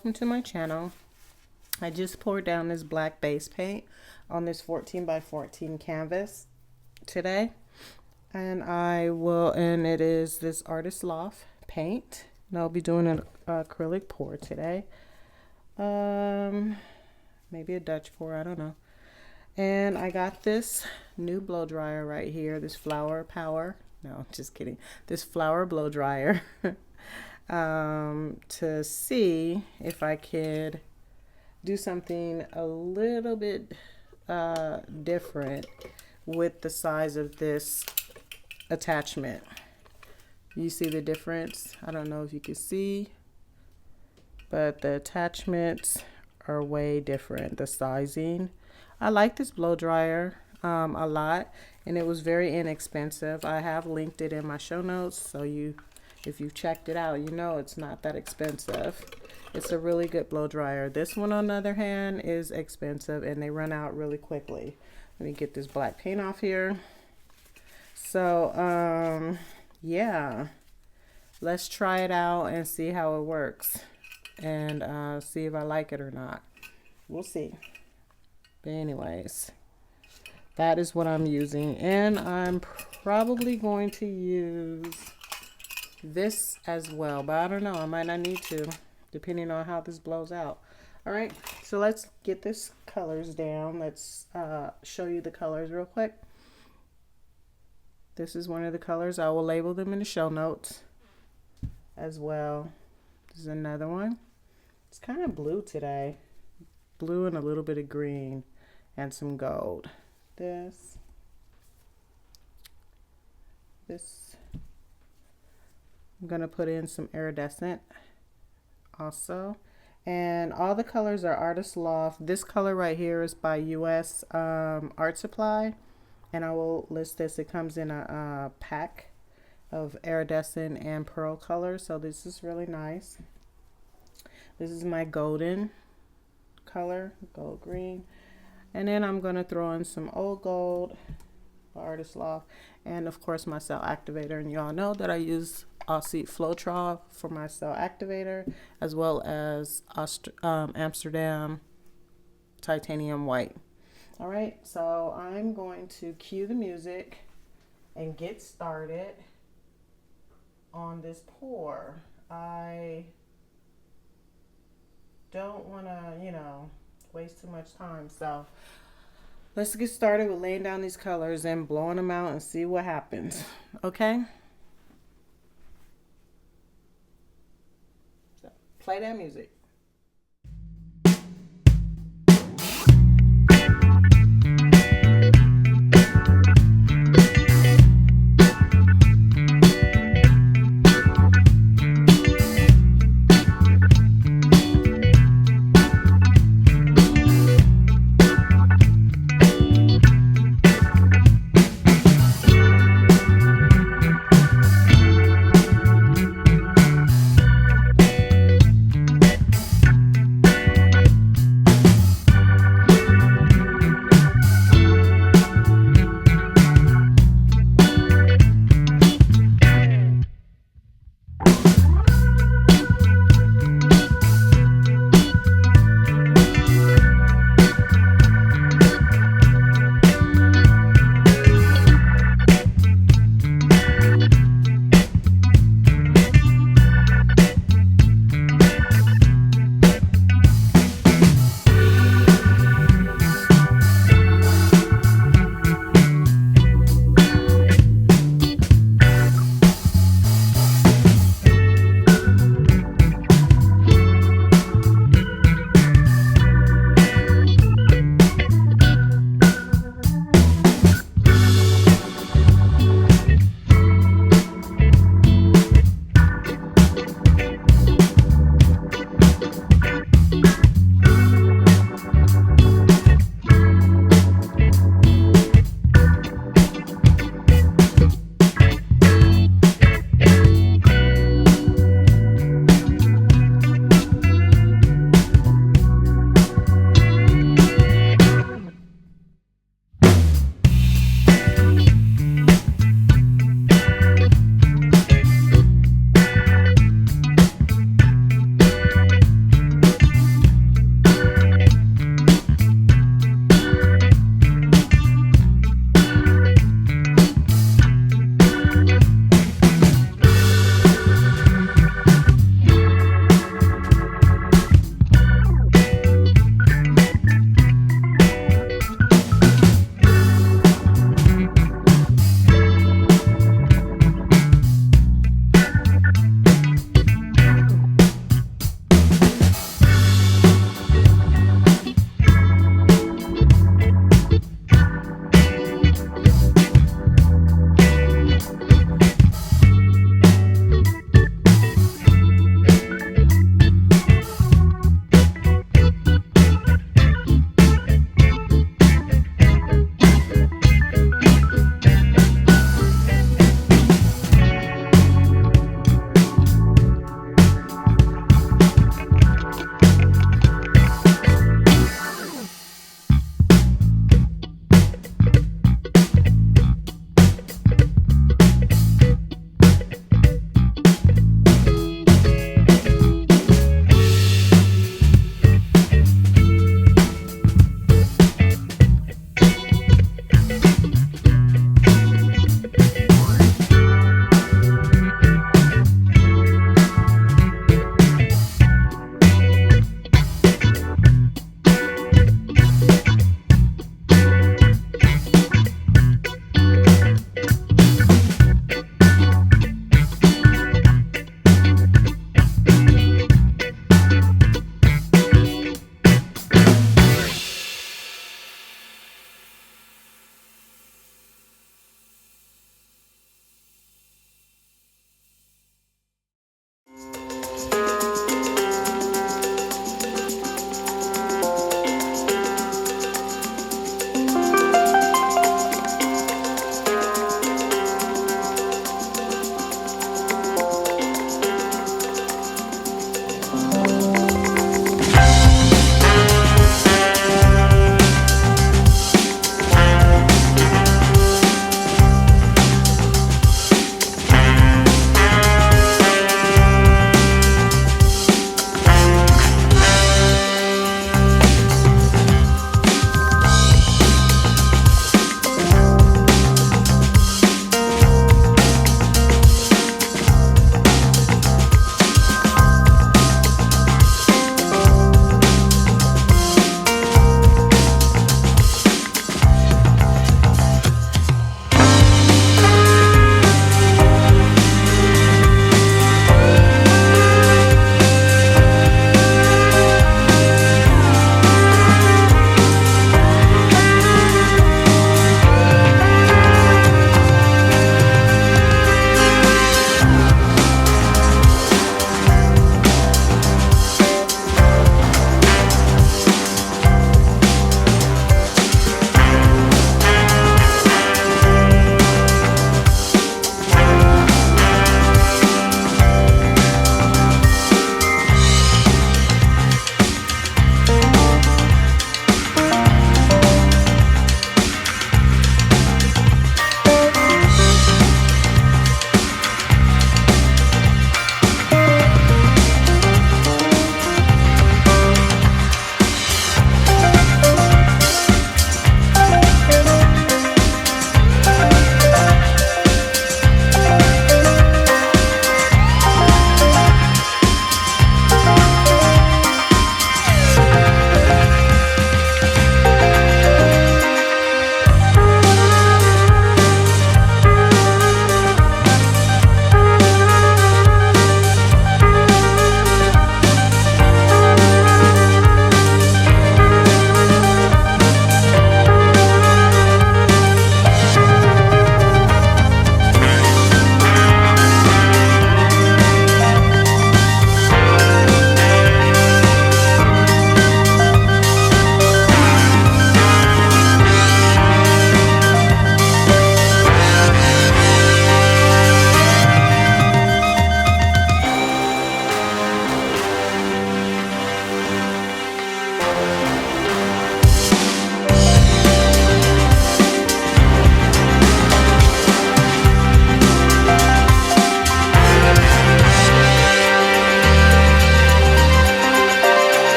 welcome to my channel. I just poured down this black base paint on this 14 by 14 canvas today, and it is this Artist Loft paint, and I'll be doing an acrylic pour today. Maybe a Dutch pour, I don't know. And I got this new blow dryer right here, this Flower Power, no, just kidding, this Flower blow dryer. To see if I could do something a little bit different with the size of this attachment. You see the difference? I don't know if you can see, but the attachments are way different, the sizing. I like this blow dryer a lot, and it was very inexpensive. I have linked it in my show notes, so if you've checked it out, you know it's not that expensive. It's a really good blow dryer. This one, on the other hand, is expensive, and they run out really quickly. Let me get this black paint off here. So, yeah, let's try it out and see how it works, and see if I like it or not. We'll see. But anyways, that is what I'm using, and I'm probably going to use this as well, but I don't know, I might not need to, depending on how this blows out. All right, so let's get this colors down. Let's show you the colors real quick. This is one of the colors. I will label them in the show notes as well. This is another one. It's kind of blue today, blue and a little bit of green and some gold. This I'm gonna put in some iridescent also, and all the colors are Artist Loft. This color right here is by US Art Supply, and I will list this. It comes in a pack of iridescent and pearl colors, so this is really nice. This is my golden color, gold green, and then I'm gonna throw in some old gold, Artist Loft, and of course my cell activator. And y'all know that I use Aussie Floetrol for my cell activator, as well as Amsterdam titanium white. All right, so I'm going to cue the music and get started on this pour. I don't want to, waste too much time, so let's get started with laying down these colors and blowing them out and see what happens. Okay? So, play that music.